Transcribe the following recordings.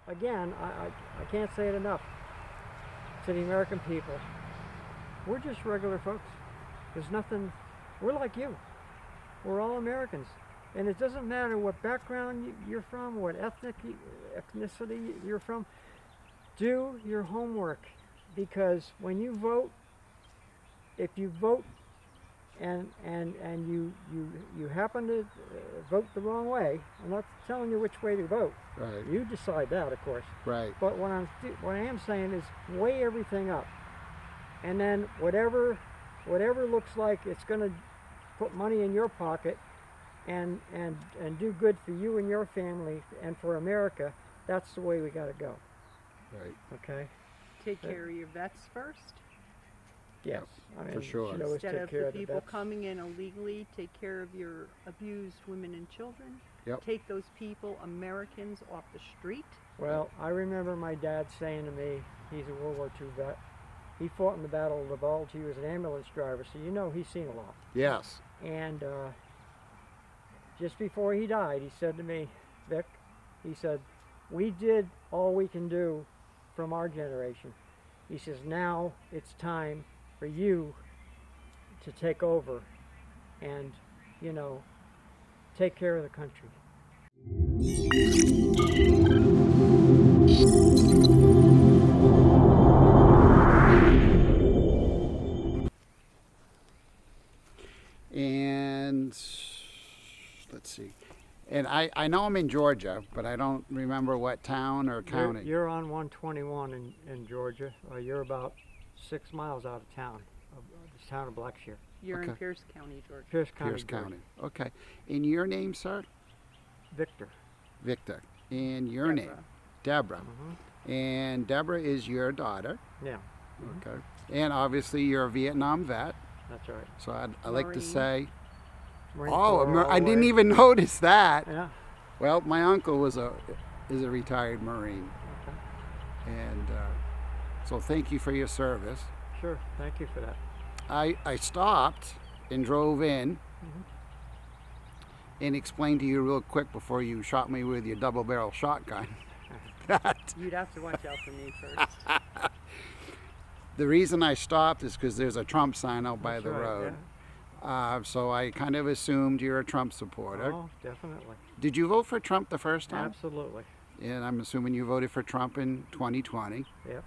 again, I can't say it enough to the American people. We're just regular folks. There's nothing, we're like you. We're all Americans. And it doesn't matter what background you're from, what ethnicity you're from. Do your homework, because when you vote, if you vote and you happen to vote the wrong way, I'm not telling you which way to vote. Right. You decide that, of course. Right. But what I am saying is weigh everything up, and then whatever looks like it's going to put money in your pocket and do good for you and your family and for America, that's the way we got to go. Right. Okay. Take care of your vets first. Yes, I mean, for sure. should always Instead take of care the of the people vets. coming in illegally, take care of your abused women and children. Yep. Take those people, Americans, off the street. Well, I remember my dad saying to me, he's a World War II vet. He fought in the Battle of the Bulge. He was an ambulance driver, so you know he's seen a lot. Yes. And just before he died, he said to me, Vic, he said, we did all we can do from our generation. He says, now it's time for you to take over and, you know, take care of the country. And let's see. And I know I'm in Georgia, but I don't remember what town or county. You're on 121 in Georgia. You're about 6 miles out of town, of the town of Blackshear. You're in Okay. Pierce County, Georgia. Pierce County. Pierce Georgia. County. Okay. And your name, sir? Victor. Victor. And your name? Deborah. Mm-hmm. And Deborah is your daughter. Yeah. Okay. And obviously you're a Vietnam vet. That's right. So I like to Marine. say, Marine oh, Corps all I the didn't way. even notice that. Yeah. Well, my uncle is a retired Marine. Okay. And so thank you for your service. Sure. Thank you for that. I stopped and drove in and explained to you real quick before you shot me with your double barrel shotgun that You'd have to watch out for me first. the reason I stopped is because there's a Trump sign out by That's the right, road. yeah. So I kind of assumed you're a Trump supporter. Oh, definitely. Did you vote for Trump the first time? Absolutely. And I'm assuming you voted for Trump in 2020. Yep.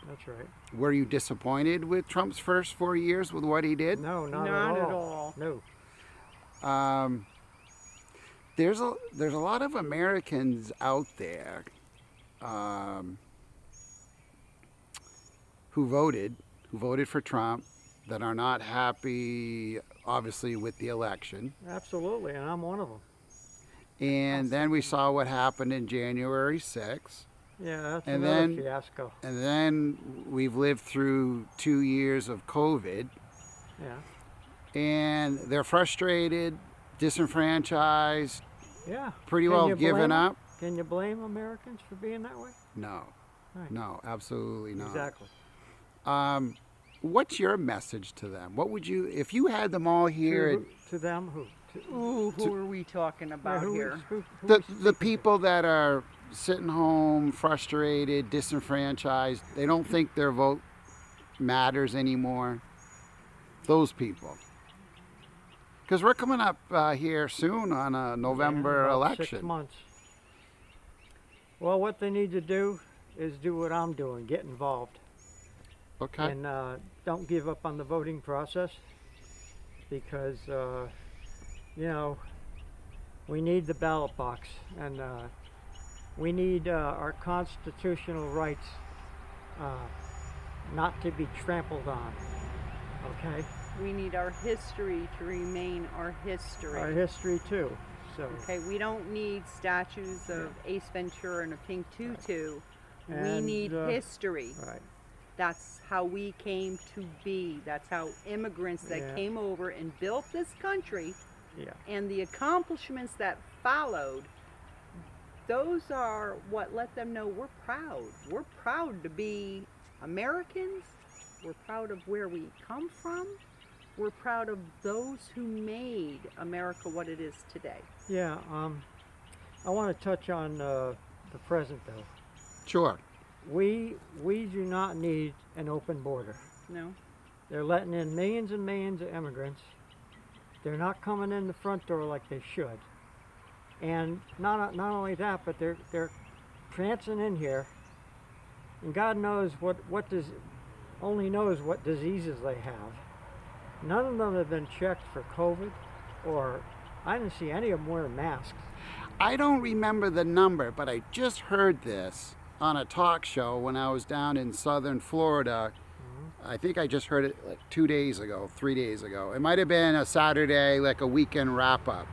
That's right. Were you disappointed with Trump's first 4 years with what he did? No, not Not at at all. all. No. There's a lot of Americans out there who voted for Trump that are not happy, obviously, with the election. Absolutely, and I'm one of them. And then we saw what happened in January 6th. Yeah, that's And another then- fiasco. And then we've lived through 2 years of COVID. Yeah. And they're frustrated, disenfranchised, Yeah. pretty Can well you blame given them? up. Can you blame Americans for being that way? No, Right. no, absolutely not. Exactly. What's your message to them? What would you, if you had them all here, To them, who? To, Ooh, who are we talking about who here? who the we the people that are sitting home, frustrated, disenfranchised, they don't think their vote matters anymore. Those people. Because we're coming up here soon on a November about election. 6 months. Well, what they need to do is do what I'm doing, get involved. Okay. And don't give up on the voting process, because, you know, we need the ballot box, and we need our constitutional rights not to be trampled on, okay? We need our history to remain our history. Our history too, so. Okay, we don't need statues of Ace Ventura and a pink tutu. We And, need history. Right. That's how we came to be. That's how immigrants that Yeah. came over and built this country, Yeah. and the accomplishments that followed, those are what let them know we're proud. We're proud to be Americans. We're proud of where we come from. We're proud of those who made America what it is today. Yeah, I want to touch on the present though. Sure. We do not need an open border. No. They're letting in millions and millions of immigrants. They're not coming in the front door like they should. And not only that, but they're prancing in here, and God knows only knows what diseases they have. None of them have been checked for COVID, or I didn't see any of them wearing masks. I don't remember the number, but I just heard this on a talk show when I was down in southern Florida. I think I just heard it like 2 days ago, 3 days ago. It might have been a Saturday, like a weekend wrap up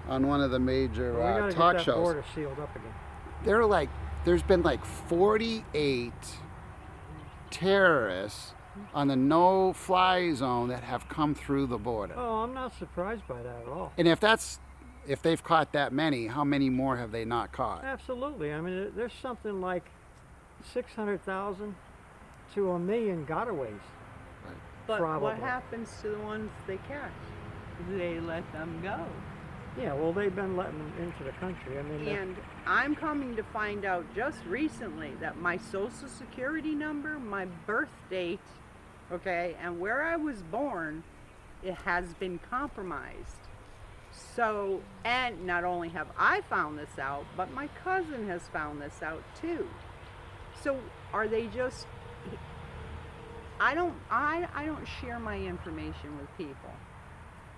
on one of the major Well, we gotta talk get that shows. border sealed up again. There's been like 48 terrorists on the no-fly zone that have come through the border. Oh, I'm not surprised by that at all. And if they've caught that many, how many more have they not caught? Absolutely. I mean, there's something like 600,000 to 1 million gotaways. But Probably. what happens to the ones they catch? They let them go. Yeah, well, they've been letting them into the country. I mean, And I'm coming to find out just recently that my social security number, my birth date, okay, and where I was born, it has been compromised. So, and not only have I found this out, but my cousin has found this out too. So are they just, I don't share my information with people.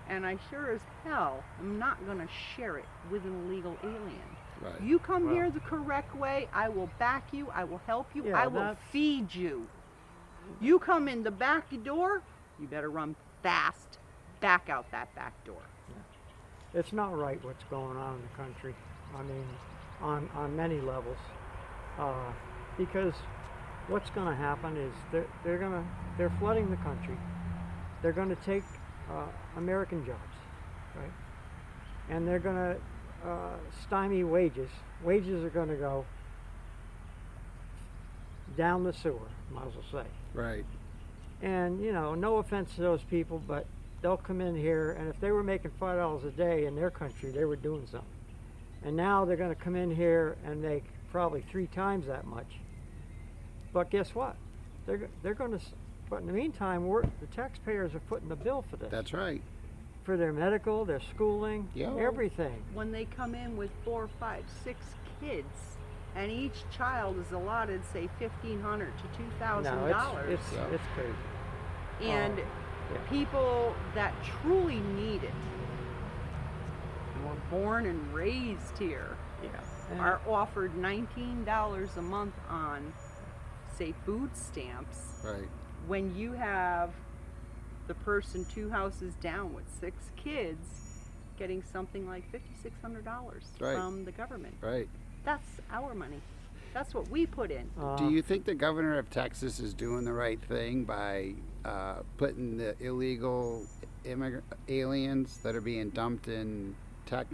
And I sure as hell am not going to share it with an illegal alien. Right. You come Well. here the correct way, I will back you, I will help you, Yeah, I will that's- feed you. You come in the back door, you better run fast back out that back door. it's not right what's going on in the country. I mean, on many levels, because what's going to happen is they're flooding the country. They're going to take American jobs, right? And they're going to stymie wages. Wages are going to go down the sewer, might as well say. Right. And no offense to those people, but they'll come in here, and if they were making $5 a day in their country, they were doing something. And now they're going to come in here and make probably 3 times that much. But guess what? They're going to. But in the meantime, the taxpayers are footing the bill for this. That's right. For their medical, their schooling, Yeah. everything. When they come in with 4, 5, 6 kids, and each child is allotted, say, $1,500 to $2,000. It's crazy. And yeah. people that truly need it, were born and raised here, And- are offered $19 a month on, say, food stamps, Right. when you have the person 2 houses down with 6 kids getting something like $5,600 Right. from the government. Right. That's our money. That's what we put in. Do you think the governor of Texas is doing the right thing by putting the illegal aliens that are being dumped in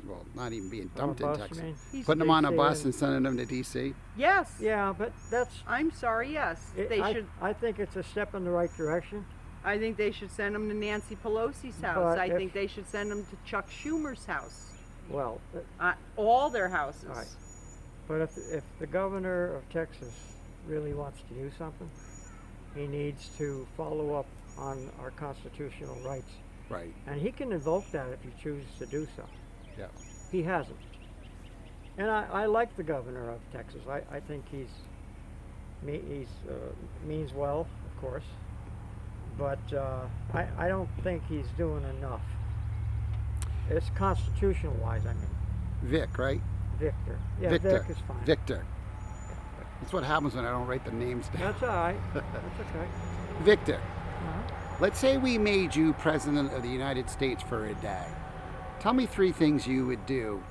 well, not even being dumped in bus, you Texas, mean? He's- putting them on a DC bus and- and sending them to D.C.? Yes. Yeah, but that's. I'm sorry. Yes. They should. I think it's a step in the right direction. I think they should send them to Nancy Pelosi's house. But I if- think they should send them to Chuck Schumer's house. Well, All their houses. all right. But if the governor of Texas really wants to do something, he needs to follow up on our constitutional rights. Right. And he can invoke that if he chooses to do so. Yeah. He hasn't. And I like the governor of Texas. I think he's means well, of course. But I don't think he's doing enough. It's constitutional wise, I mean. Vic, right? Victor. Yeah, Victor. Vic is fine. Victor. That's what happens when I don't write the names down. That's all right. That's okay. Victor, Uh-huh. let's say we made you president of the United States for a day. Tell me 3 things you would do.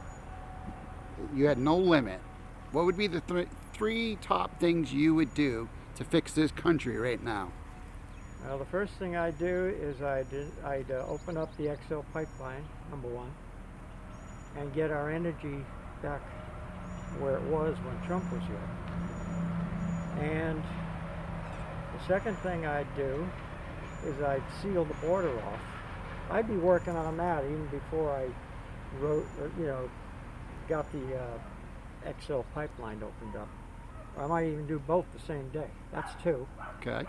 You had no limit. What would be the 3 top things you would do to fix this country right now? Well, the first thing I'd do is I'd open up the XL pipeline, number 1, and get our energy back where it was when Trump was here. And the second thing I'd do is I'd seal the border off. I'd be working on that even before I got the XL pipeline opened up. I might even do both the same day. That's two. Okay.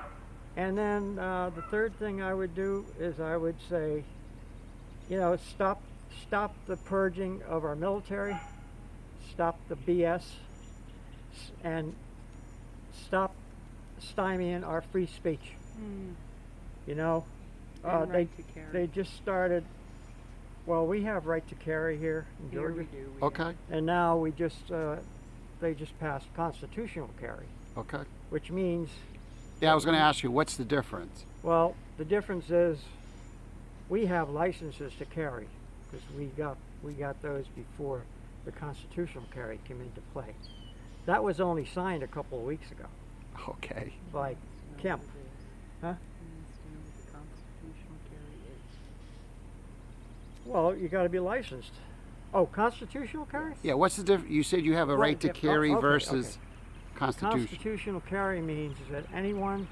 And then the third thing I would do is I would say, stop the purging of our military, stop the BS, and stop stymieing our free speech. And They right to carry. they just started. Well, we have right to carry here in Here Georgia, we do. Okay. and now they just passed constitutional carry, Okay. which means, Yeah, I was going to ask you, what's the difference? well, the difference is we have licenses to carry because we got those before the constitutional carry came into play. That was only signed a couple of weeks ago Okay. by Kemp. Huh? Understand what the constitutional carry is. Well, you got to be licensed. Oh, constitutional carry? Yeah, what's the difference? You said you have a right to carry okay, versus constitution. Constitutional carry means that anyone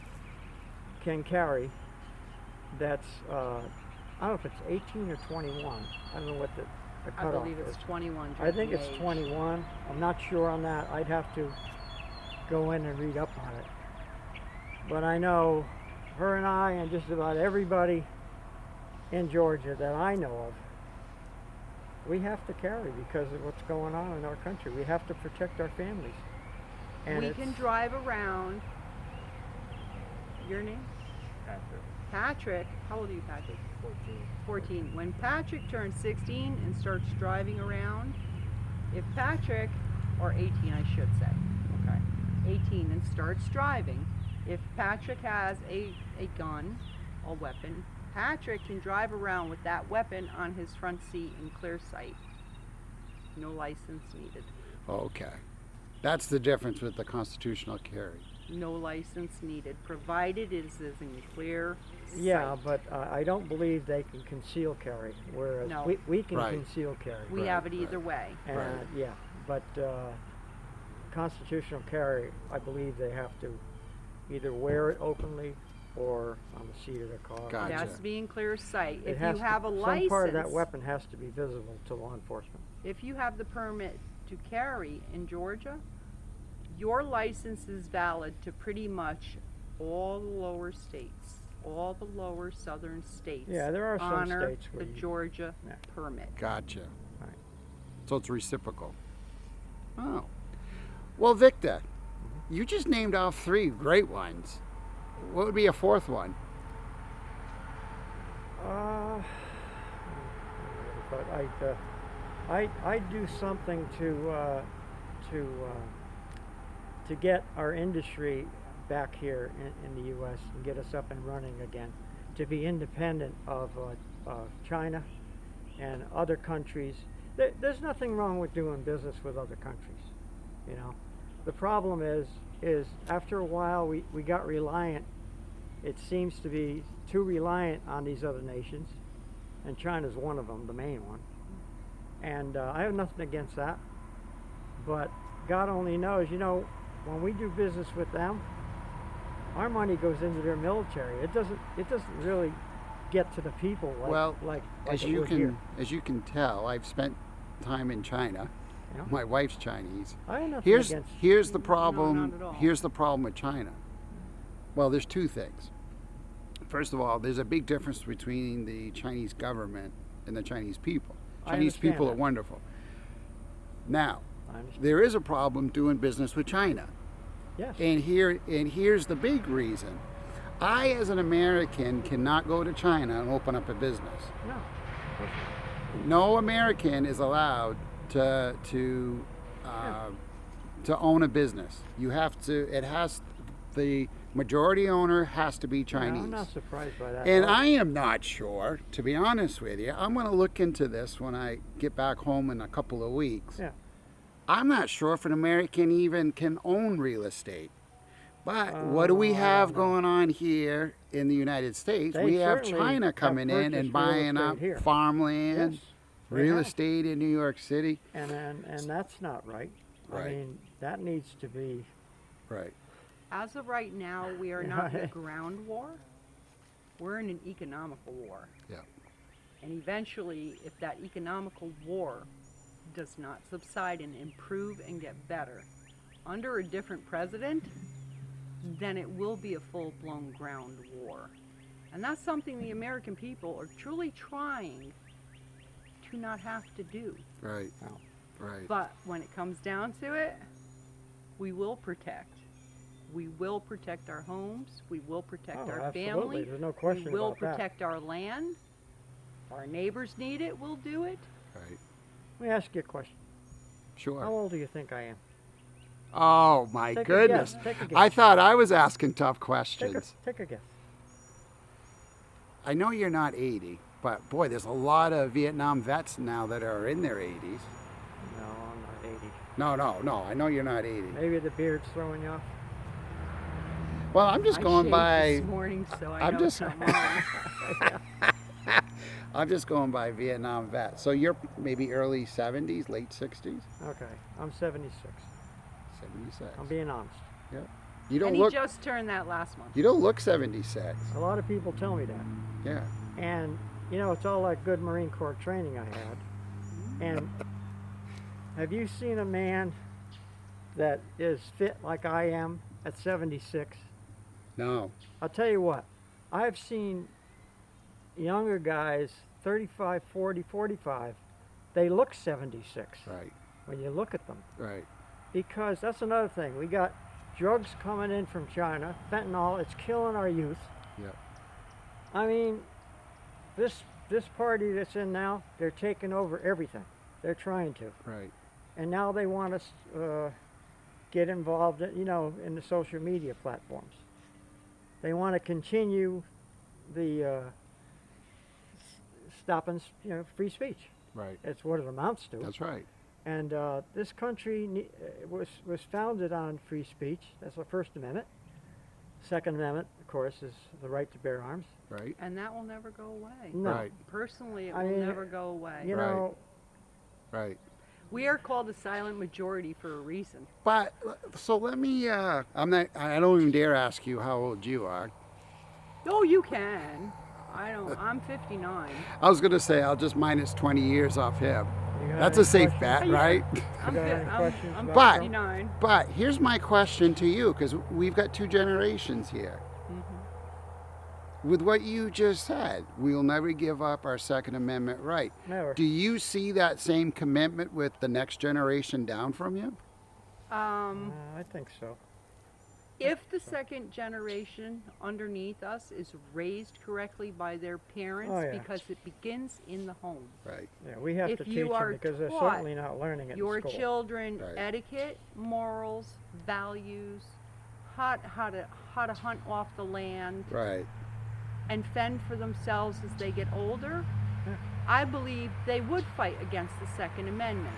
can carry that's, I don't know if it's 18 or 21. I don't know what the I cutoff believe is. it's 21. I think drinking it's age. 21. I'm not sure on that. I'd have to go in and read up on it. But I know her and I and just about everybody in Georgia that I know of, we have to carry because of what's going on in our country. We have to protect our families. And We it's- can drive around. Your name? Patrick. How old are you, Patrick? 14. When Patrick turns 16 and starts driving around, if Patrick, or 18 I should say, okay, 18 and starts driving, if Patrick has a gun, a weapon, Patrick can drive around with that weapon on his front seat in clear sight. No license needed. Okay. That's the difference with the constitutional carry. No license needed, provided it is in clear sight. Yeah, but I don't believe they can conceal carry, whereas No. we can Right. conceal carry. We have it either way. And, Right. Yeah, but constitutional carry, I believe they have to either wear it openly or on the seat of the car. Gotcha. It has to be in clear sight. It If has you have a to, license, some part of that weapon has to be visible to law enforcement. if you have the permit to carry in Georgia, your license is valid to pretty much all the lower states, all the lower southern states. Yeah, there are some honor states where the you- Georgia Yeah. permit. Gotcha. Right. So it's reciprocal. Oh. Well, Victor, you just named off 3 great ones. What would be a 4th one? But I'd do something to get our industry back here in the U.S. and get us up and running again, to be independent of China and other countries. There's nothing wrong with doing business with other countries, you know. The problem is after a while we got reliant. It seems to be too reliant on these other nations, and China's one of them, the main one. And I have nothing against that, but God only knows, you know, when we do business with them, our money goes into their military. It doesn't really get to the people like as it you would can here. as you can tell, I've spent time in China. Yeah. My wife's Chinese. I have nothing Here's against. here's the No, problem. not at all. Here's the problem with China. Well, there's 2 things. First of all, there's a big difference between the Chinese government and the Chinese people. I Chinese understand people that. are wonderful. Now, I understand. there is a problem doing business with China. Yes. And here's the big reason. I, as an American, cannot go to China and open up a business. No. of course not. No American is allowed to own a business. You have to. The majority owner has to be Chinese. Yeah, I'm not surprised by that. And at all. I am not sure, to be honest with you. I'm going to look into this when I get back home in a couple of weeks. Yeah. I'm not sure if an American even can own real estate. But what do we I have don't know. going on here in the United States? They We have certainly China have coming in purchased and real buying estate up here. farmland, Yes, they real have. estate in New York City. And that's not right. Right. I mean, that needs to be. Right. As of right now, we are not in a ground war. We're in an economical war. Yeah. And eventually, if that economical war does not subside and improve and get better under a different president, then it will be a full-blown ground war. And that's something the American people are truly trying to not have to do. Right. Right. But when it comes down to it, we will protect. We will protect our homes. We will protect our absolutely. family. There's no question We will about that. protect our land. If our neighbors need it, we'll do it. Right. Let me ask you a question. Sure. How old do you think I am? Oh my Take goodness. a guess. Take a guess. I thought I was asking tough Take a, questions. take a guess. I know you're not 80, but boy, there's a lot of Vietnam vets now that are in their 80s. No, I'm not 80. No. I know you're not 80. Maybe the beard's throwing you off. Well, I'm just I going shaved by. this morning, so I I'm know just- it's not mine. I'm just going by Vietnam vet. So you're maybe early 70s, late 60s, Okay, I'm 76. 76. I'm being honest. You don't And he look. just turned that last month. You don't look 76. A lot of people tell me that. Yeah. And, you know, it's all that good Marine Corps training I had. And have you seen a man that is fit like I am at 76? No. I'll tell you what, I've seen younger guys, 35, 40, 45, they look 76 Right. when you look at them. Right. Because that's another thing. We got drugs coming in from China, fentanyl, it's killing our youth. Yep. I mean, this party that's in now, they're taking over everything. They're trying to. Right. And now they want us get involved, in, you know, in the social media platforms. They want to continue the stopping, you know, free speech. Right. That's what it amounts to. That's right. And this country was founded on free speech. That's the First Amendment. Second Amendment, of course, is the right to bear arms. Right. And that will never go away. No. Right. Personally, it I will mean, never go away. You Right. know, Right. We are called a silent majority for a reason. But so let me. I'm not. I don't even dare ask you how old you are. Oh, you can. I don't. I'm 59. I was gonna say I'll just minus 20 years off him. you got That's a any safe questions? bet, Yeah. right? I'm, got fi- any questions I'm about 59. But here's my question to you, because we've got two generations here. With what you just said, we'll never give up our Second Amendment right. Never. Do you see that same commitment with the next generation down from you? I think so. If the second generation underneath us is raised correctly by their parents, Oh, yeah. because it begins in the home. Right. Yeah, we have If to teach you them are because they're taught certainly not learning it Your in school. children Right. etiquette, morals, values, how to hunt off the land, Right. and fend for themselves as they get older, Yeah. I believe they would fight against the Second Amendment.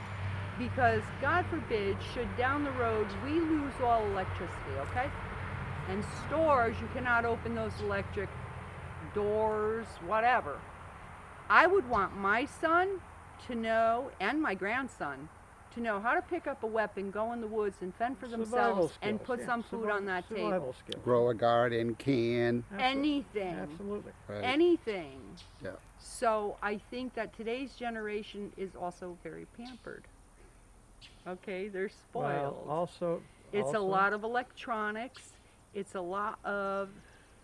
Because, God forbid, should down the road we lose all electricity, okay? And stores, you cannot open those electric doors, whatever. I would want my son to know, and my grandson, to know how to pick up a weapon, go in the woods, and fend for Survival themselves, and skills, put yeah, some food on that table. survival skills. Grow a garden, can. Anything. Absolutely. Right. Anything. Yeah. So I think that today's generation is also very pampered. Okay, they're spoiled. Well, also, It's a lot of electronics. It's a lot of,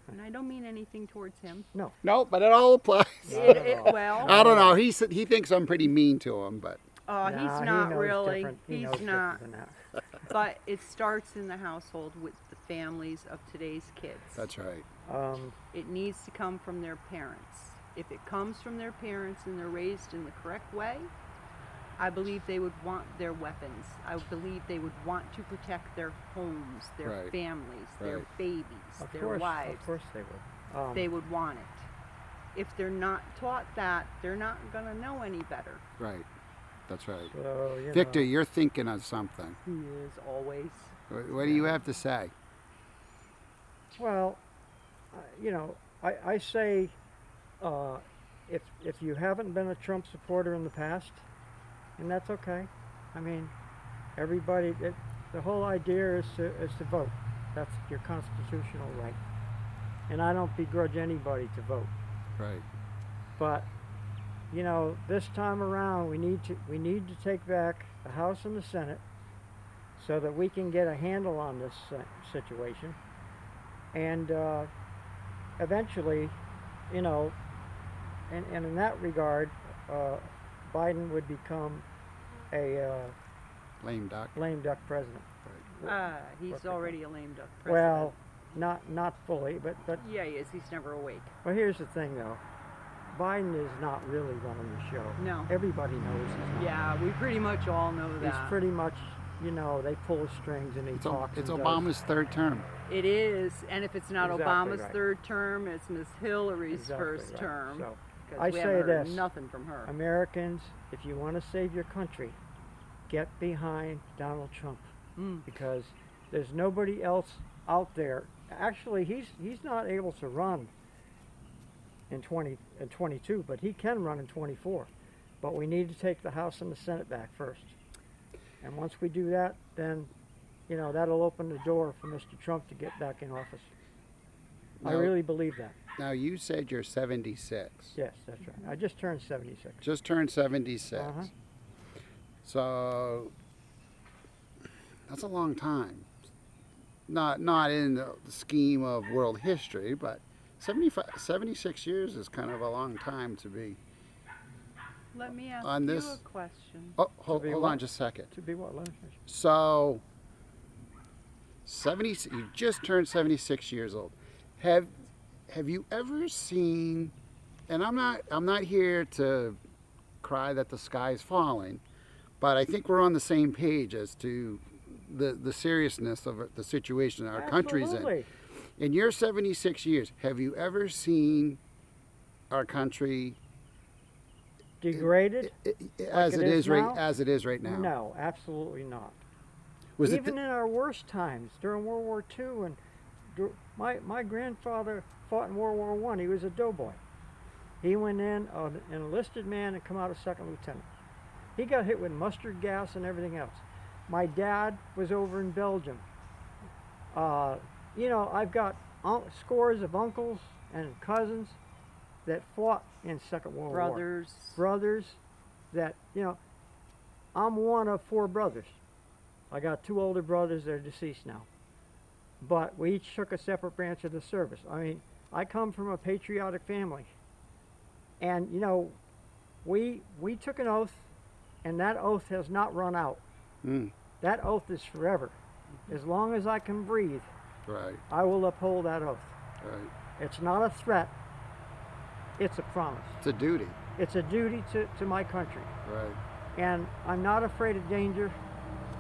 and I don't mean anything towards him. No, but it all applies. Not at all. Well, I don't know. He thinks I'm pretty mean to him, but Nah, he's he not knows really. different. He He's knows not. different than that. But it starts in the household with the families of today's kids. that's right. It needs to come from their parents. If it comes from their parents and they're raised in the correct way, I believe they would want their weapons. I believe they would want to protect their homes, their Right. families, their Right. babies, Of their course, wives. of course they would. They would want it. If they're not taught that, they're not going to know any better. Right. That's right. So, you Victor, know, you're thinking of something. He is always. What do you have to say? well, you know, I say, if you haven't been a Trump supporter in the past, and that's okay. I mean, everybody. The whole idea is to vote. That's your constitutional right. And I don't begrudge anybody to vote. Right. But you know, this time around we need to take back the House and the Senate so that we can get a handle on this situation, and eventually, you know, and in that regard, Biden would become a Lame duck. president. He's already a lame duck president. Well, not fully, but yeah, he is. He's never awake. well, here's the thing though. Biden is not really running the show. No. Everybody knows he's not. Yeah, we pretty much all know that. He's pretty much, you know, they pull his strings and he talks. It's and Obama's third term. It is, and if it's not Exactly Obama's right. third term, it's Miss Hillary's Exactly first right. term. So, 'cause I we say haven't heard this. nothing from her. Americans, if you want to save your country, get behind Donald Trump, because there's nobody else out there. Actually, he's not able to run in 22, but he can run in 24. But we need to take the House and the Senate back first. And once we do that, then, you know, that'll open the door for Mr. Trump to get back in office. I Now- really believe that. Now, you said you're 76. Yes, that's right. I just turned 76. Just turned 76. Uh-huh. So that's a long time. Not in the scheme of world history, but 76 years is kind of a long time to be. Let me ask On you this- a question. Oh, hold be on what? just a second. To be what? Let me finish. So 70, you just turned 76 years old. Have you ever seen, and I'm not here to cry that the sky's falling, but I think we're on the same page as to the seriousness of the situation our country's in. Absolutely. In your 76 years, have you ever seen our country Degraded? as it it is is right now? as it is right now? No, absolutely not. Was it Even in our worst times, during World War II, and my grandfather fought in World War I. He was a doughboy. He went in an enlisted man and come out a second lieutenant. He got hit with mustard gas and everything else. My dad was over in Belgium. You know, I've got scores of uncles and cousins that fought in Second World War. Brothers that, you know, I'm one of 4 brothers. I got 2 older brothers that are deceased now. But we each took a separate branch of the service. I mean, I come from a patriotic family. And, you know, we took an oath, and that oath has not run out. That oath is forever. As long as I can breathe, Right, I will uphold that oath. right. It's not a threat. It's a promise. It's a duty. It's a duty to my country. Right. And I'm not afraid of danger.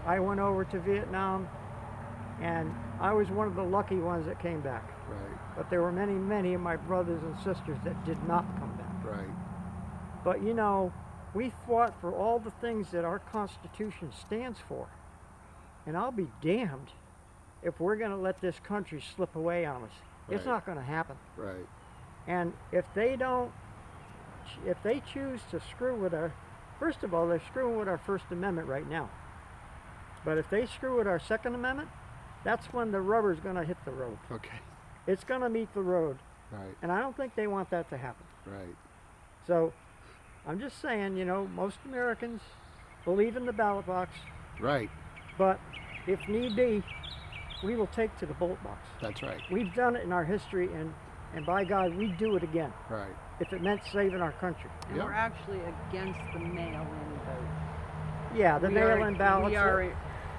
I went over to Vietnam, and I was one of the lucky ones that came back. Right, But there were many, many of my brothers and sisters that did not come back. right. But you know, we fought for all the things that our Constitution stands for. And I'll be damned if we're going to let this country slip away on us. It's Right. not going to happen. Right. And if they choose to screw with first of all, they're screwing with our First Amendment right now. But if they screw with our Second Amendment, that's when the rubber's going to hit the road. Okay. It's going to meet the road. Right, And I don't think they want that to happen. right. So I'm just saying, you know, most Americans believe in the ballot box, Right. but if need be, we will take to the ballot box. That's right. We've done it in our history, and by God, we'd do it again Right. if it meant saving our country. And Yep. we're actually against the mail-in vote. Yeah, the mail-in ballots. We are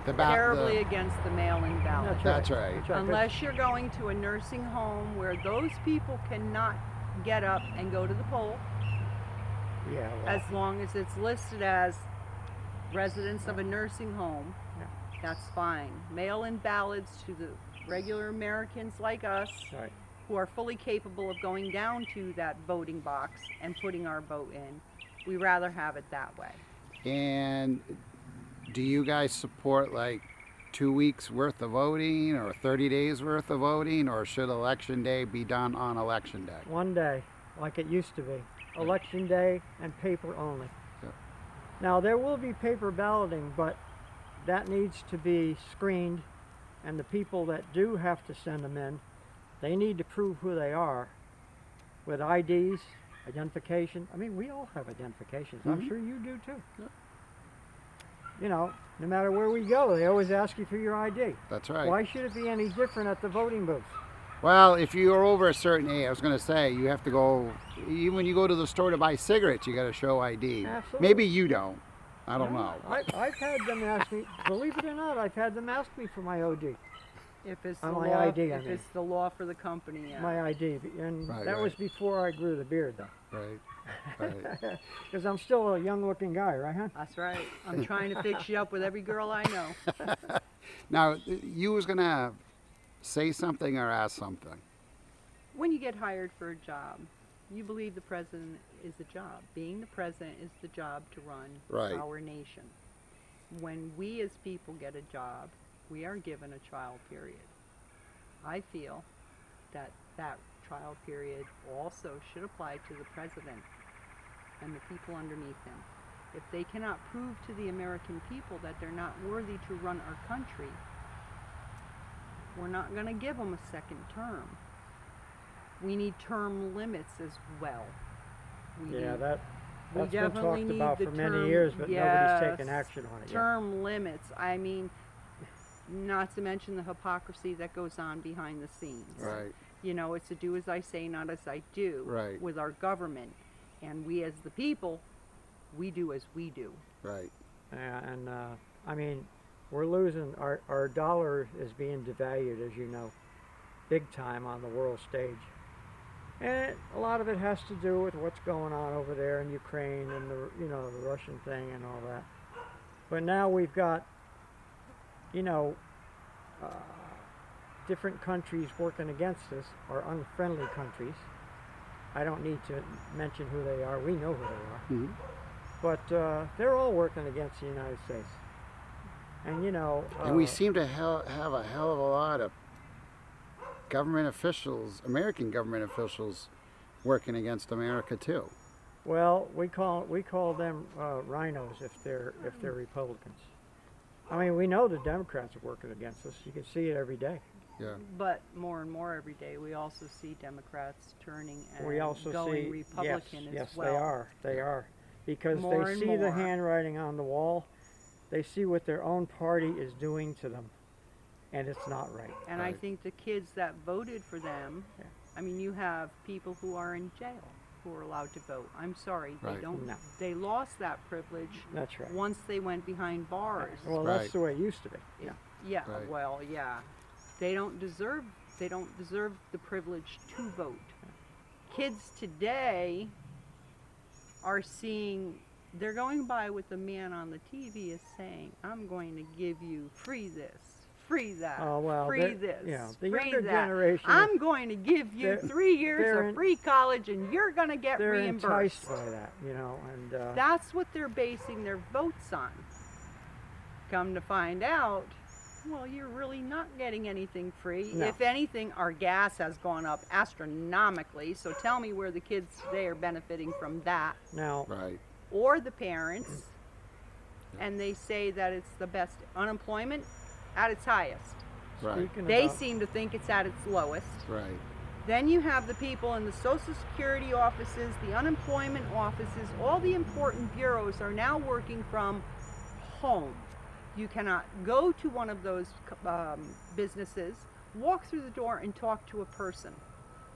terribly the- against the mail-in ballot. That's right. That's right. Unless you're going to a nursing home where those people cannot get up and go to the poll, Yeah, well, as long as it's listed as residents of a nursing home, Yeah. that's fine. Mail-in ballots to the regular Americans like us right. who are fully capable of going down to that voting box and putting our vote in. We rather have it that way. And do you guys support like 2 weeks worth of voting or 30 days worth of voting, or should election day be done on election day? One day, like it used to be. Election day and paper only. Yep. Now, there will be paper balloting, but that needs to be screened, and the people that do have to send them in, they need to prove who they are with IDs, identification. I mean, we all have identifications. Mhm. I'm sure you do too. Yep. You know, no matter where we go, they always ask you for your ID. That's right. Why should it be any different at the voting booths? Well, if you're over a certain age, I was going to say, you have to go, even when you go to the store to buy cigarettes, you got to show ID. Absolutely. Maybe you don't. I don't know. I've had them ask me, believe it or not, I've had them ask me for my OD. If it's the On my law, ID, I if mean. it's the law for the company, yeah. My ID. And Right, that right. was before I grew the beard, though. Right. Right. Because I'm still a young-looking guy, right, huh? That's right. I'm trying to fix you up with every girl I know. Now, you was going to say something or ask something. When you get hired for a job, you believe the president is the job. Being the president is the job to run Right. our nation. When we as people get a job, we are given a trial period. I feel that that trial period also should apply to the president and the people underneath him. If they cannot prove to the American people that they're not worthy to run our country, we're not going to give them a second term. We need term limits as well. Yeah, that's we been definitely talked need about the for many term- years, but nobody's taken yes, action on it yet. Term limits. I mean, not to mention the hypocrisy that goes on behind the scenes. Right. You know, it's to do as I say, not as I do. Right. With our government, and we as the people, we do as we do. Right. Yeah, and I mean, we're losing, our dollar is being devalued, as you know, big time on the world stage. And a lot of it has to do with what's going on over there in Ukraine and the Russian thing and all that. But now we've got, different countries working against us, or unfriendly countries. I don't need to mention who they are. We know who they are. Mhm. But they're all working against the United States. And And we seem to have a hell of a lot of government officials, American government officials, working against America too. well, we call them rhinos if they're Republicans. I mean, we know the Democrats are working against us. You can see it every day. Yeah. But more and more every day, we also see Democrats turning and We also going see Republican yes, as well. they are, because More they and see the more. handwriting on the wall. They see what their own party is doing to them, and it's not right. And I Right. think the kids that voted for them, Yeah. I mean, you have people who are in jail who are allowed to vote. I'm sorry, Right. they don't. No. They lost that privilege That's right. once they went behind bars. Well, Right. that's the way it used to be. Yeah. Yeah, Right. well, yeah. They don't deserve the privilege to vote. Kids today are seeing, they're going by what the man on the TV is saying. I'm going to give you free this, free that, Oh, well, free they're- this, yeah, the free younger that. generation, I'm going to give you they're- 3 years they're of in- free college and you're going to get They're reimbursed. enticed by that, and That's what they're basing their votes on. Come to find out, well, you're really not getting anything free. No. If anything, our gas has gone up astronomically, so tell me where the kids today are benefiting from that, now Right. or the parents, and they say that it's the best unemployment at its highest. Right. speaking They about, seem to think it's at its lowest. Right. Then you have the people in the Social Security offices, the unemployment offices, all the important bureaus are now working from home. You cannot go to one of those businesses, walk through the door and talk to a person.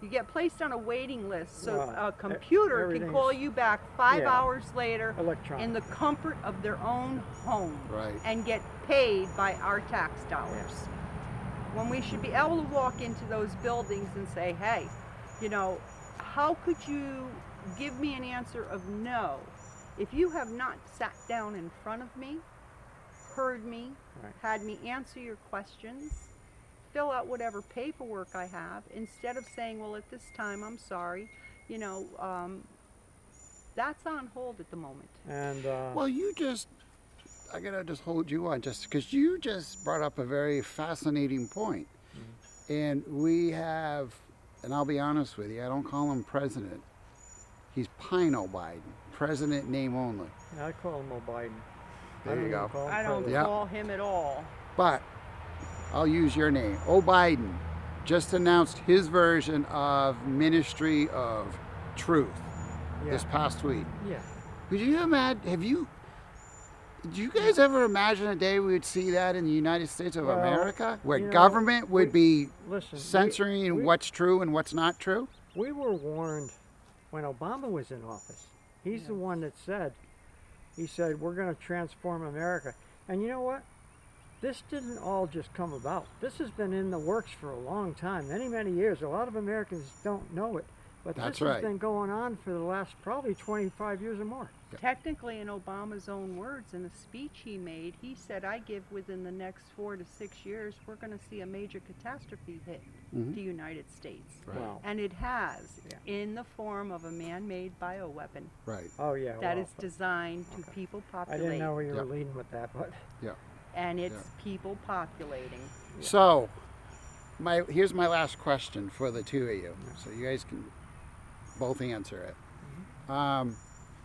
You get placed on a waiting list so Well, a computer can everything's- call you back 5 yeah. hours later electronic. in the comfort of their own home Right. and get paid by our tax dollars. When we should be able to walk into those buildings and say, hey, how could you give me an answer of no if you have not sat down in front of me, heard me, Right. had me answer your questions, fill out whatever paperwork I have, instead of saying, well, at this time, I'm sorry, that's on hold at the moment. And Well, I gotta just hold you on just because you just brought up a very fascinating point. And we have, and I'll be honest with you, I don't call him president. He's Pino Biden, president name only. I call him O'Biden. There you go. I don't Yeah. call him at all. But I'll use your name. Biden just announced his version of Ministry of Truth. this past week. Yeah. Could you imagine? Did you guys ever imagine a day we would see that in the United States of Well, America, where you know, government would be Listen, censoring what's true and what's not true? we were warned when Obama was in office. He's the one that said, we're going to transform America. And you know what? This didn't all just come about. This has been in the works for a long time, many, many years. A lot of Americans don't know it, but That's this right. has been going on for the last probably 25 years or more. Technically, in Obama's own words, in a speech he made, he said, I give within the next 4 to 6 years, we're going to see a major catastrophe hit the United States. Right. Wow. And it has, Yeah. in the form of a man-made bioweapon Right. Oh, yeah. that well, is designed to people I populate. didn't know where you Yep. were leading with that, but Yeah. And it's people populating. So, here's my last question for the two of you, so you guys can both answer it.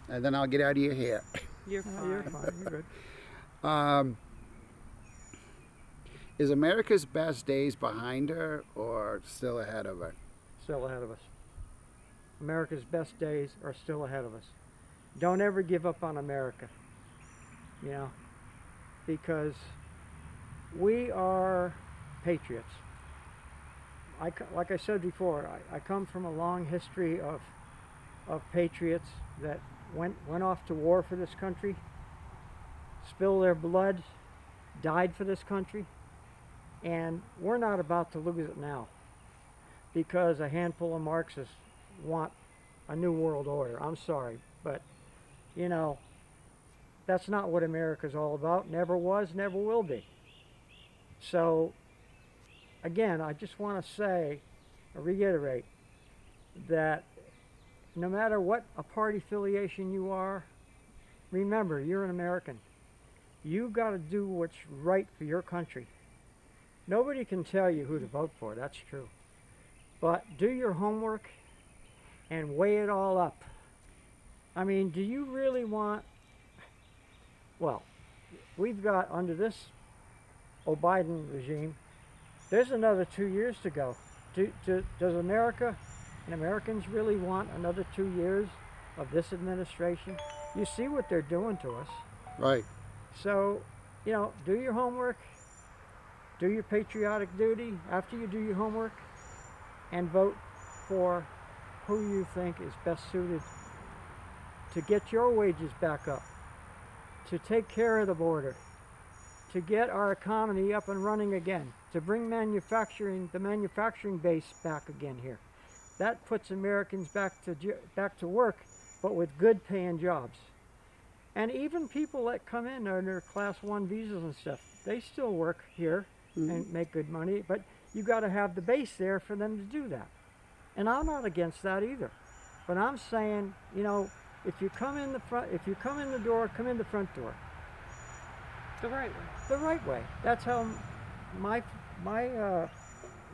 And then I'll get out of your hair. You're oh, fine. you're fine. You're good. Is America's best days behind her or still ahead of her? Still ahead of us. America's best days are still ahead of us. Don't ever give up on America, you know, because we are patriots. Like I said before, I come from a long history of patriots that went off to war for this country, spilled their blood, died for this country, and we're not about to lose it now because a handful of Marxists want a new world order. I'm sorry, but you know, that's not what America's all about. Never was, never will be. So again, I just want to say, or reiterate, that no matter what a party affiliation you are, remember, you're an American. You got to do what's right for your country. Nobody can tell you who to vote for, that's true. But do your homework and weigh it all up. I mean, do you really want... Well, we've got, under this Biden regime, there's another 2 years to go. Does America and Americans really want another 2 years of this administration? You see what they're doing to us. Right. So, you know, do your homework, do your patriotic duty after you do your homework, and vote for who you think is best suited to get your wages back up, to take care of the border, to get our economy up and running again, to bring the manufacturing base back again here. That puts Americans back to work, but with good paying jobs. And even people that come in under class 1 visas and stuff, they still work here and make good money, but you got to have the base there for them to do that. And I'm not against that either. But I'm saying, you know, if you come in the door, come in the front door. The right way. The right way. That's how my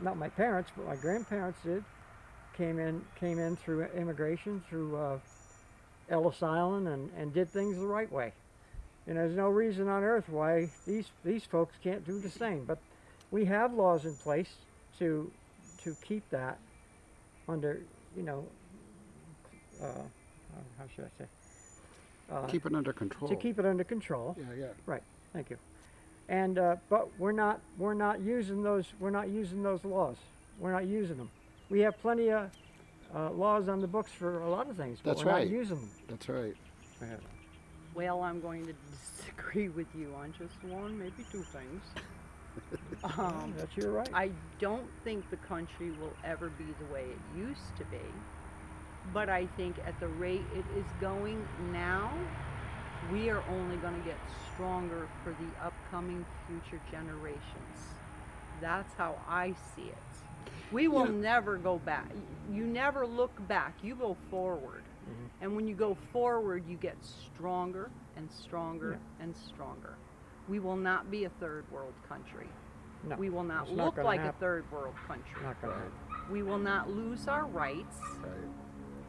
not my parents, but my grandparents did. Came in through immigration, through Ellis Island, and did things the right way. And there's no reason on earth why these folks can't do the same. But we have laws in place to keep that under, you know, how should I say? Keep it under control. To keep it under control. Yeah. Right. Thank you. And but we're not using those laws. We're not using them. We have plenty of laws on the books for a lot of things, but That's we're right. not using them. That's right. Well, I'm going to disagree with you on just one, maybe two things. That's your right. I don't think the country will ever be the way it used to be, but I think at the rate it is going now, we are only going to get stronger for the upcoming future generations. That's how I see it. We will never go back. You never look back. You go forward. And when you go forward, you get stronger and stronger and stronger. We will not be a third world country. No, We will not it's not look gonna like happen. a third world country. Not going to happen. We will not lose our rights, Right.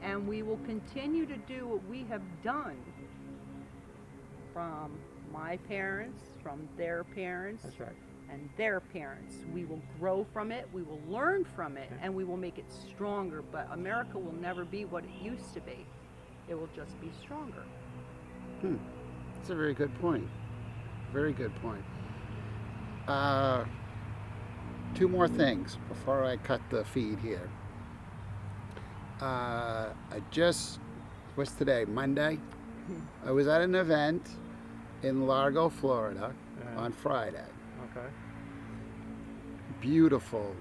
and we will continue to do what we have done from my parents, from their parents, That's right. and their parents. We will grow from it, we will learn from it, and we will make it stronger, but America will never be what it used to be. It will just be stronger. That's a very good point. Very good point. Two more things before I cut the feed here. What's today? Monday? I was at an event in Largo, Florida on Friday. Okay. Beautiful.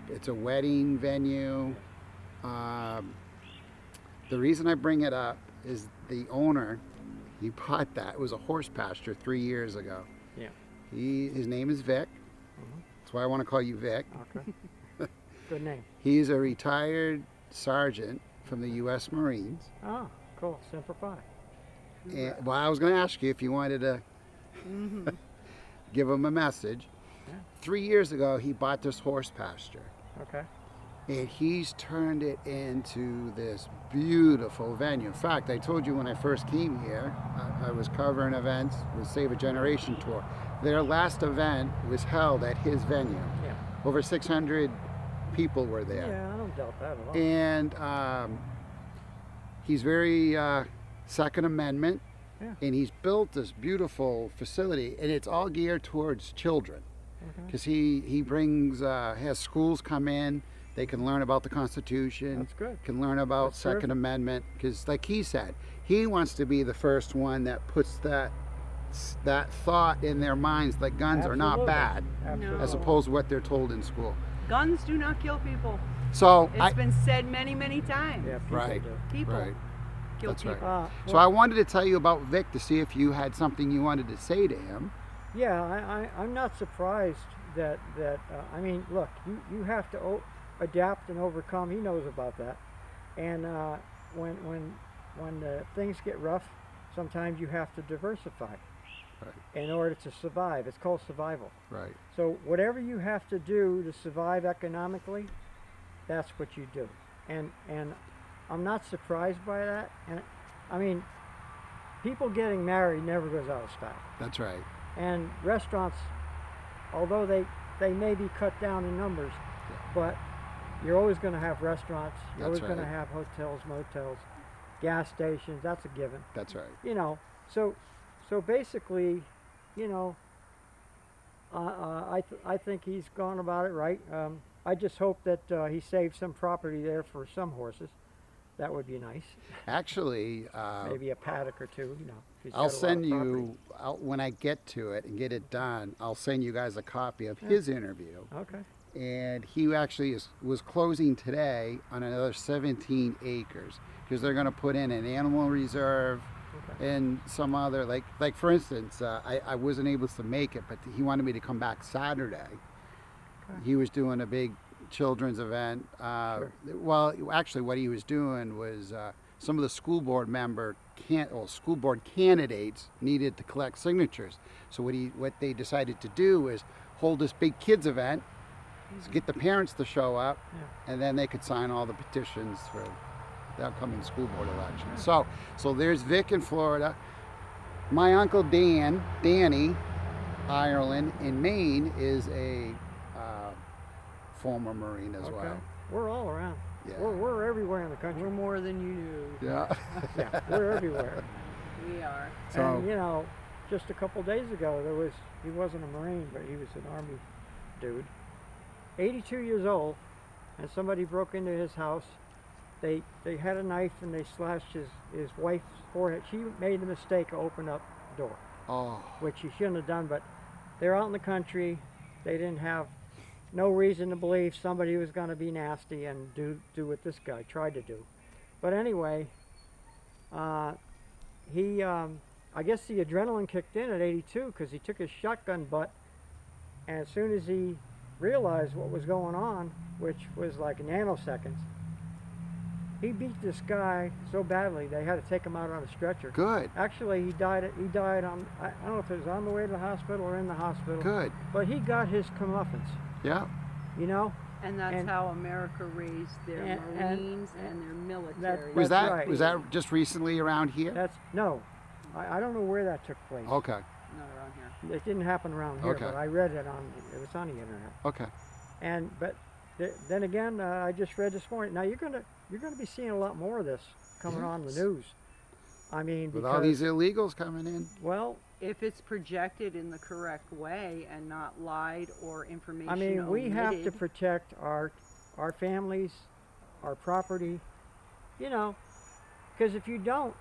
It's a wedding venue. The reason I bring it up is the owner, he bought that. It was a horse pasture 3 years ago. Yeah. His name is Vic. That's why I want to call you Vic. Okay. Good name. He's a retired sergeant from the U.S. Marines. Oh, cool. Semper Fi. And, well, I was going to ask you if you wanted to give him a message. Yeah. 3 years ago, he bought this horse pasture. Okay. And he's turned it into this beautiful venue. In fact, I told you when I first came here, I was covering events with Save a Generation Tour. Their last event was held at his venue. Yeah. Over 600 people were there. Yeah, I don't doubt that at all. And he's very Second Amendment. Yeah. And he's built this beautiful facility, and it's all geared towards children. Because he brings, has schools come in. They can learn about the Constitution. That's good. Can learn about That's Second terrific. Amendment. Because, like he said, he wants to be the first one that puts that thought in their minds that guns are not Absolutely. bad, Absolutely. as opposed to what they're told in school. Guns do not kill people. So It's been said many, many times. Yeah, people Right. do. People Right. kill That's right. people. So I wanted to tell you about Vic to see if you had something you wanted to say to him. Yeah, I'm not surprised that I mean, look, you have to adapt and overcome. He knows about that. And when things get rough, sometimes you have to diversify in order to survive. It's called survival. Right. So whatever you have to do to survive economically, that's what you do. And I'm not surprised by that. And I mean, people getting married never goes out of style. That's right. And restaurants, although they may be cut down in numbers, but you're always going to have restaurants. You're That's always going to right. have hotels, motels, gas stations. That's a given. That's right. You know, so basically, you know, I think he's gone about it right. I just hope that he saved some property there for some horses. That would be nice. Actually, Maybe a paddock or two. You know, if he's got a I'll lot of send property. you, when I get to it and get it done, I'll send you guys a copy of his interview. Okay. And he actually was closing today on another 17 acres because they're going to put in an animal reserve and some other, like for instance, I wasn't able to make it, but he wanted me to come back Saturday. Okay. He was doing a big children's event. Well, actually what he was doing was some of the school board school board candidates needed to collect signatures. So what they decided to do was hold this big kids event, to get the parents to show up, and then they could sign all the petitions for the upcoming school board election. So there's Vic in Florida. My uncle Danny, Ireland in Maine, is a former Marine as well. We're all around. Yeah. We're everywhere in the country. We're more than you knew. Yeah. Yeah, we're everywhere. We are. So And you know, just a couple days ago, he wasn't a Marine, but he was an Army dude. 82 years old, and somebody broke into his house. They had a knife and they slashed his wife's forehead. She made the mistake of opening up the door, oh, which she shouldn't have done, but they're out in the country. They didn't have no reason to believe somebody was going to be nasty and do what this guy tried to do. But anyway, I guess the adrenaline kicked in at 82 because he took his shotgun butt, and as soon as he realized what was going on, which was like nanoseconds, he beat this guy so badly they had to take him out on a stretcher. good, Actually, he died on, I don't know if it was on the way to the hospital or in the hospital, good. but he got his comeuppance, Yeah. you know? And that's And- how America raised their and- Marines and their military. Was That's that right. was that just recently around here? No, I don't know where that took place. Okay. Not around here. It didn't happen around here, Okay. but I read it was on the internet. Okay. But then again, I just read this morning. Now you're gonna be seeing a lot more of this coming on the news. I mean, With because, all these illegals coming in. well, If it's projected in the correct way and not lied or information I mean, we have to omitted. protect our families, our property, you know, because if you don't,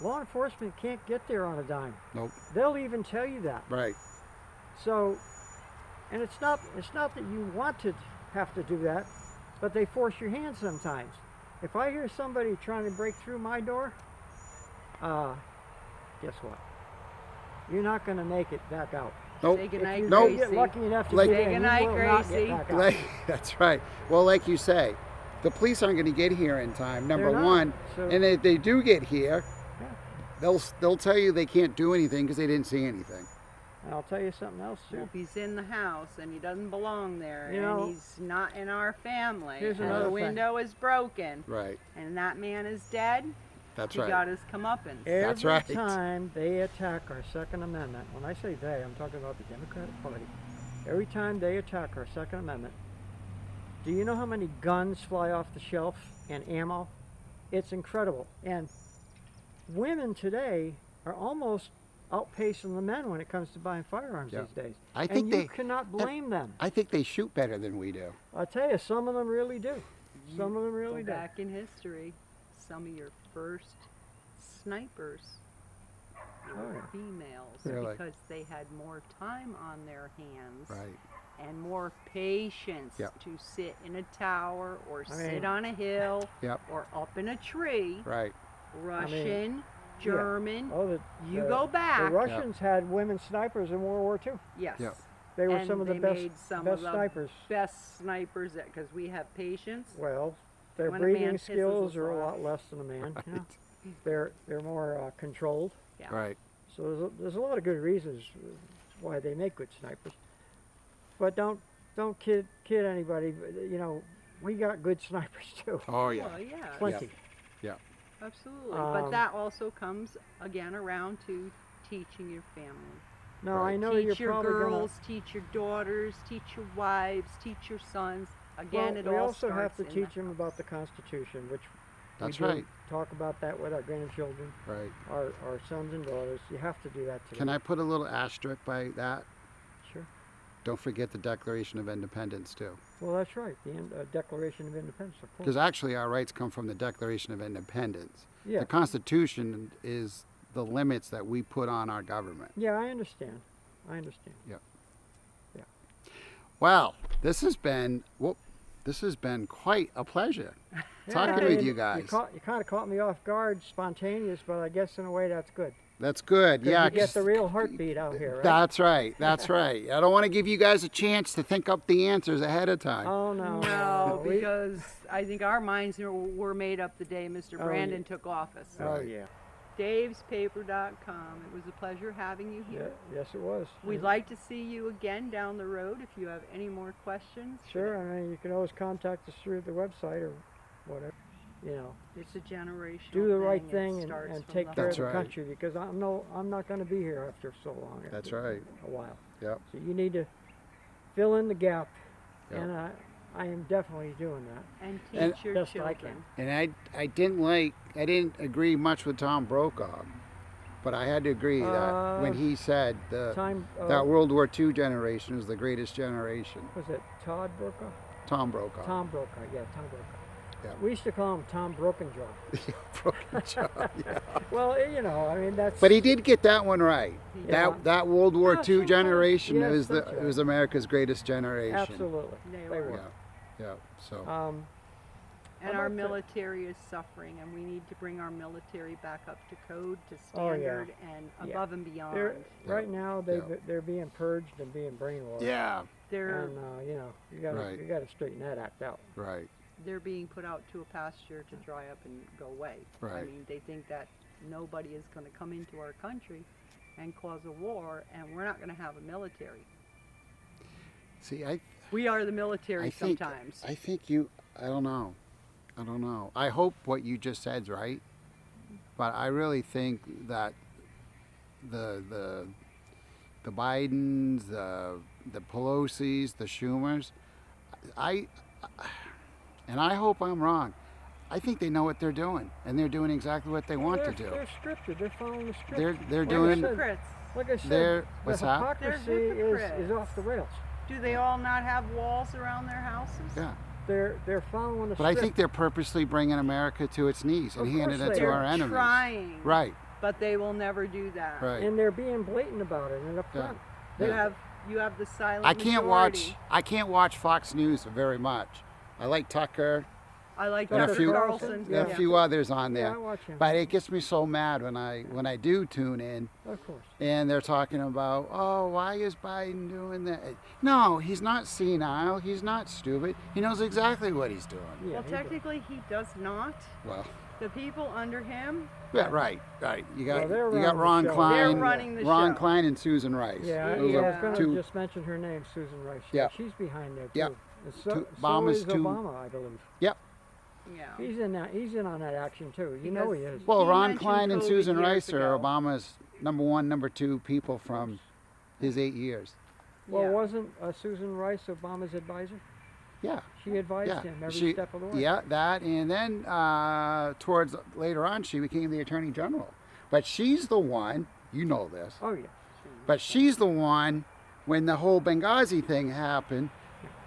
law enforcement can't get there on a dime. Nope. They'll even tell you that. Right. So, and it's not that you want to have to do that, but they force your hand sometimes. If I hear somebody trying to break through my door, guess what? You're not going to make it back out. Nope. Say If goodnight, you Nope. get lucky enough to Like- get Say in, goodnight, you will not Gracie. get back out. Like, that's right. Well, like you say, the police aren't going to get here in time. Number They're not. one, So- and if they do get here, Yeah. they'll tell you they can't do anything because they didn't see anything. And I'll tell you something else too. If he's in the house and he doesn't belong there, You know, and he's not in our family, here's and another the thing. window is broken, Right. and that man is dead, That's he right. got his comeuppance. That's Every right. time they attack our Second Amendment, when I say they, I'm talking about the Democratic Party. Every time they attack our Second Amendment, do you know how many guns fly off the shelf and ammo? It's incredible. And women today are almost outpacing the men when it comes to buying firearms Yeah. these days. I think and you cannot blame them. I think they shoot better than we do. I'll tell you, some of them really do. Some of them really Go do. back in history, some of your first snipers were Oh, yeah. females Really? because they had more time on their hands Right. and more patience Yep. to sit in a tower or I sit mean- on a hill Yep. or up in a tree. Right. Russian, German, Oh, you go back. The Russians had women snipers in World War II. Yes. Yep. They were And some of the they best, made some best of the snipers. best snipers because we have patience. Well, their When a man breathing pisses skills us are a off. lot less than a man. You know? Right. They're more controlled. Yeah. Right. So there's a lot of good reasons why they make good snipers. But don't kid anybody. You know, we got good snipers too. Oh yeah. Well, yeah, Plenty. Yeah. absolutely. But Um, that also comes again around to teaching your family. No, Right. I know teach you're your probably girls, teach your daughters, teach your wives, teach your sons. Again, well, it we all also have to starts in teach the them about the Constitution, which That's we do right. talk about that with our grandchildren, Right. our sons and daughters. You have to do that to Can them. I put a little asterisk by that? Sure. Don't forget the Declaration of Independence too. Well, that's right. The Declaration of Independence, of course. Because actually our rights come from the Declaration of Independence. Yeah. The Constitution is the limits that we put on our government. Yeah, I understand. Well, this has been quite a pleasure talking with you guys. You kind of caught me off guard, spontaneous, but I guess in a way that's good. That's good. 'Cause Yeah. you get 'cause- the real heartbeat out here, right? That's right. That's right. I don't want to give you guys a chance to think up the answers ahead of time. Oh no. No, We- because I think our minds were made up the day Mr. Oh, Brandon yeah. took office. Oh Right. yeah. DavesPaper.com. It was a pleasure having you Yeah. here. Yes, it was. We'd like to see you again down the road if you have any more questions. Sure. I mean, you can always contact us through the website or whatever. You know, It's a generational do the right It thing starts and from take the care of That's the right. country because I'm not going to be here after so long. That's after right. A while. Yep. So you need to fill in the gap, Yep. and I am definitely doing that. And And- teach your Best I children. And I didn't agree much with Tom Brokaw, but I had to agree that when he said Time. that World War II generation was the greatest generation. Was it Todd Brokaw? Tom Brokaw. Tom Brokaw. Yeah, Tom Brokaw. Yeah. We used to call him Tom Brokenjaw. Broken job, yeah. Well, you know, I mean that's. But he did get that one right. Yeah. That World War Yeah, II sometimes- generation yes, is that's it right. was America's greatest generation. Absolutely. They They were. were. Yeah. Yeah. So And How our about the- military is suffering, and we need to bring our military back up to code, to Oh, yeah. standard, and Yeah. above and beyond. They're, right now Yeah. they're being purged and being brainwashed. yeah. They're And you know Right. you gotta straighten that act out. Right. they're being put out to a pasture to dry up and go away. I Right. mean, they think that nobody is going to come into our country and cause a war, and we're not going to have a military. See, I We are the military I think sometimes. I think you. I don't know. I hope what you just said's right, but I really think that the Bidens, the Pelosi's, the Schumers, I hope I'm wrong. I think they know what they're doing, and they're doing exactly what they want to do. They're scripted. They're following the script. They're Like I doing. said- Hypocrites. Like I said, They're the what's that? hypocrisy They're is hypocrites. off the rails. Do they all not have walls around their houses? Yeah, They're following the but I script. think they're purposely bringing America to its knees and Of handing course it they to are. our enemies. Trying. Right, But they will never do that. right. And they're being blatant about it and up Yeah. front. Yeah. You have the silent I can't majority. watch Fox News very much. I like Tucker I like and a Tucker few Carlson. and Yeah. a few others on Yeah, I there. watch him. But it gets me so mad when I do tune in Of course. and they're talking about, oh, why is Biden doing that? No, he's not senile. He's not stupid. He knows exactly what he's doing. Yeah, Well, he does. technically, he does not. Well, The people under him, yeah, right. You got Well, they're you got running Ron the show. Klein, They're running the Ron show. Klein and Susan Rice. Yeah, Those I are was going to two- just mention her name, Susan Rice. Yeah. She's behind there too. Yeah. And so, Two- so Obama's is two- Obama, I believe. Yep. yeah. He's in that. He's in on that action too. You know he is. Well, He Ron mentioned Klein and COVID Susan years Rice are ago. Obama's number 1, number 2 people from his 8 years. Well, Yeah. wasn't Susan Rice Obama's advisor? Yeah. She advised Yeah. him every She- step of the way. Yeah, that, and then towards later on, she became the Attorney General. But she's the one, you know this, Oh yeah. but she's the one when the whole Benghazi thing happened,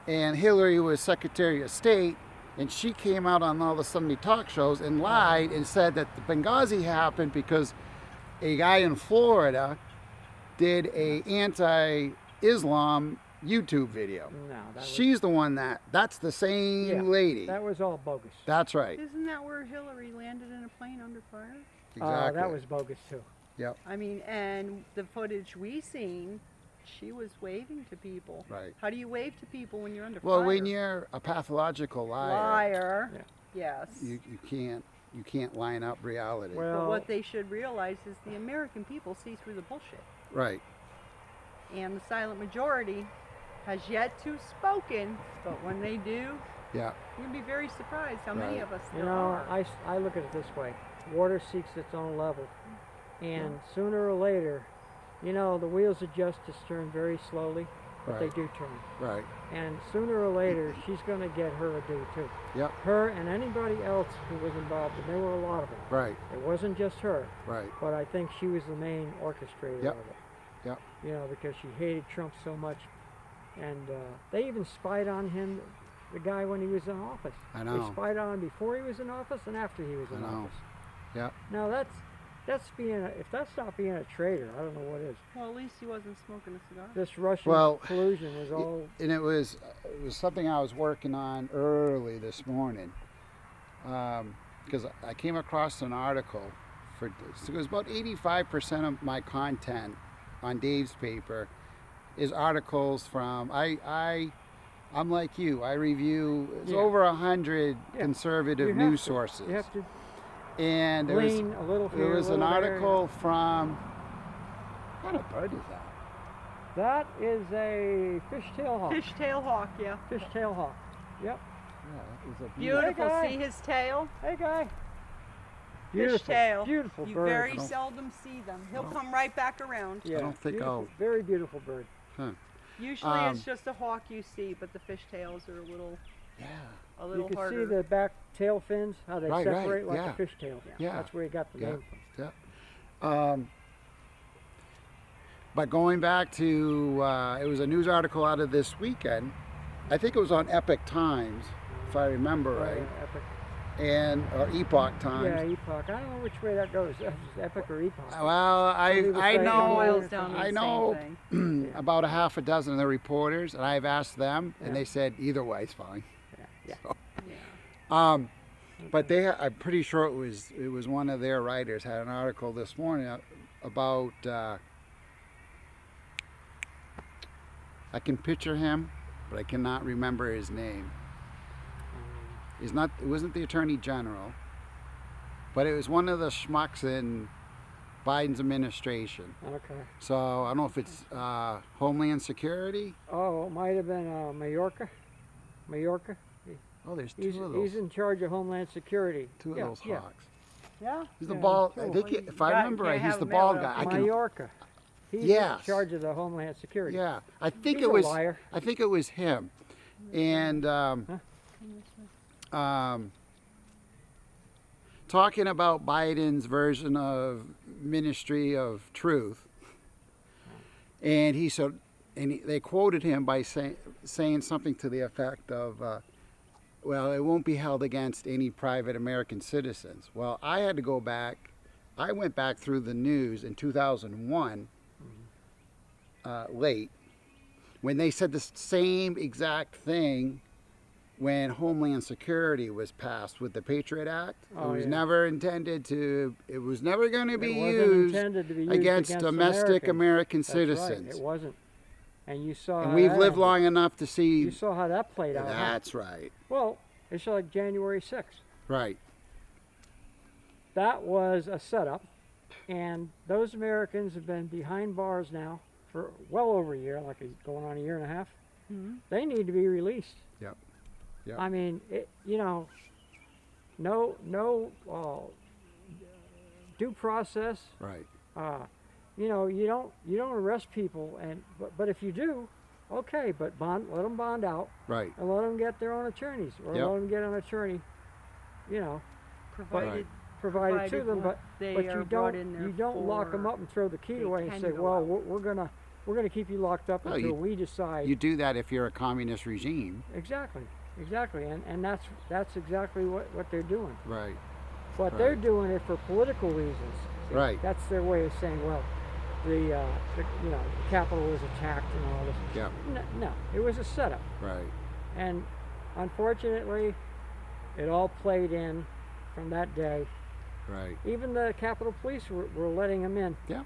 and Hillary was Secretary of State, and she came out on all the Sunday talk shows and lied and said that the Benghazi happened because a guy in Florida did a anti-Islam YouTube video. No, that was, She's the one that's the same Yeah, lady. that was all bogus. That's right. Isn't that where Hillary landed in a plane under fire? Exactly. That was bogus too. Yep. I mean, and the footage we seen, she was waving to people. Right. How do you wave to people when you're under Well, fire? when you're a pathological liar, Liar. Yeah. Yes. you can't line up reality. Well, But what they should realize is the American people see through the bullshit. Right. And the silent majority has yet to spoken, but when they do, Yeah. you'd be very surprised how many Right. of us you there know, are. I look at it this way: water seeks its own level, and sooner or later, you know, the wheels of justice turn very slowly, but they Right. do turn. Right. And sooner or later, she's going to get her due too. Yep. Her and anybody else who was involved, and there were a lot of them. Right. It wasn't just her, Right. but I think she was the main orchestrator Yep. of it. Yep. You know, because she hated Trump so much, and they even spied on him, the guy, when he was in office. I know. They spied on him before he was in office and after he was in I know. office. Yep. Now that's being if that's not being a traitor, I don't know what is. Well, at least he wasn't smoking a cigar. This Russian Well, collusion is all. And it was something I was working on early this morning, because I came across an article for it was about 85% of my content on Dave's paper is articles from I'm like you. I review Yeah. over 100 Yeah. conservative You have news to- sources, You have to and there was glean a little here, there was a an little there. article from what a bird is that? That is a fishtail hawk. Fishtail hawk, yeah. Fishtail hawk. Yep. Yeah, it was a Beautiful. guy. See his tail? Hey, guy. Beautiful. Fishtail. Beautiful You bird. very don't- seldom see them. He'll come right back around. Yeah. don't think beautiful, I'll- Very beautiful bird. Usually it's just a hawk you see, but the fishtails are a little Yeah. You can harder. see the back tail fins, how they Right, right, separate like yeah. a fishtail. Yeah. That's where you got the Yeah. name from. Yeah. But going back to, it was a news article out of this weekend. I think it was on Epic Times, if I remember Oh, right, yeah, epic. or Epoch Times. Yeah, epoch. I don't know which way that goes. Epic or epoch. Well, I Somebody was I saying know boils down to I the know same thing. Yeah. about a half a dozen of the reporters, and I've asked them, and Yeah. they said either way is fine. Yeah. So, Yeah. but I'm pretty sure it was one of their writers had an article this morning about. I can picture him, but I cannot remember his name. It wasn't the Attorney General, but it was one of the schmucks in Biden's administration. Okay. So I don't know if it's Homeland Security. Oh, it might have been Mallorca. Mallorca. Oh, there's two He's of those. he's in charge of Homeland Security. Two of Yeah, those yeah. hawks. Yeah. He's the Yeah, bald. two I of think them. if I Can't remember right, he's have the him bald out guy. up. I can. Mallorca. He's Yes. in charge of the Homeland Security. Yeah, I think He's it a was. liar. I think it was him, and talking about Biden's version of Ministry of Truth, and he said, they quoted him by saying something to the effect of, well, it won't be held against any private American citizens. Well, I had to go back. I went back through the news in 2001, late, when they said the same exact thing when Homeland Security was passed with the Patriot Act. Oh, it was yeah. never intended to, it was never going to be It wasn't used intended to be used against domestic American That's right, citizens. it wasn't. And you saw. And how we've that lived ended. long enough to see. You saw how that played out. huh? That's right. Well, it's like January 6th. Right. That was a setup, and those Americans have been behind bars now for well over a year, going on a year and a half. Mhm. They need to be released. Yep. Yep. I mean, no due process. Right. You don't arrest people, but if you do, okay, but let them bond out Right. and let them get their own attorneys, or Yep. let them get an attorney. Provided, Provided to them, what but they but are you brought don't in there you don't lock them for, up and throw the key they away and can say, go well, out. we're gonna keep you locked up Well, until we decide. You do that if you're a communist regime. Exactly, and that's exactly what they're doing. Right. But they're Right. doing it for political reasons. See, Right. That's their way of saying, well, the Capitol was attacked and all this. Yeah. No, it was a setup, Right. and unfortunately, it all played in from that day. Right. Even the Capitol Police were letting them in. Yeah.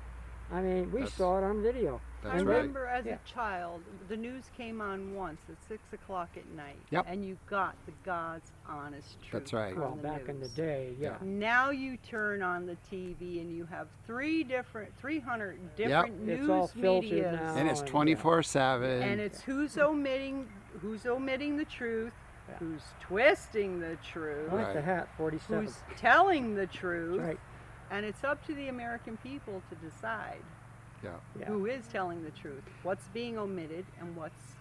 I mean, we That's- saw it on video. I That's right. remember as Yeah. a child, the news came on once at 6 o'clock at night, Yep. and you got the God's honest truth. That's right. on Well, the back in the news. day, yeah. Now you turn on the TV and you have 300 different It's news all filtered medias, now. And it's Oh, yeah. 24/7. and it's who's omitting the truth, Yeah. who's twisting the truth, I like Right. the hat, 47. who's telling the truth, Right. and it's up to the American people to decide Yeah. Yeah. who is telling the truth, what's being omitted, and what's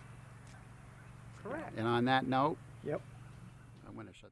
correct. And on that note, Yep. I'm going to shut